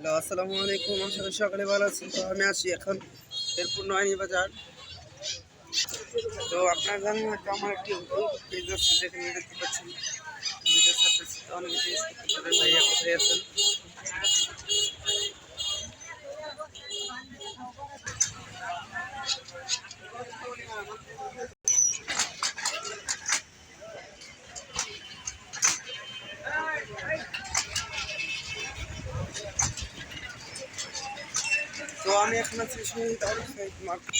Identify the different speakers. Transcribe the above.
Speaker 1: Hello, আসসালামু আলাইকুম। আশা করি সকালে ভালো আছেন। তো আমি আছি এখন শেরপুর নয়নি বাজার। তো আপনার জানেন হয়তো আমার একটি পেজ আছে, যেখানে দেখতে পাচ্ছেন ভিডিও ছাড়তেছি। তো অনেকে জিজ্ঞেস করতে পারেন ভাইয়া কোথায় আছেন। তো আমি এখন আছি শহীদ আউটসাইড মার্কেট।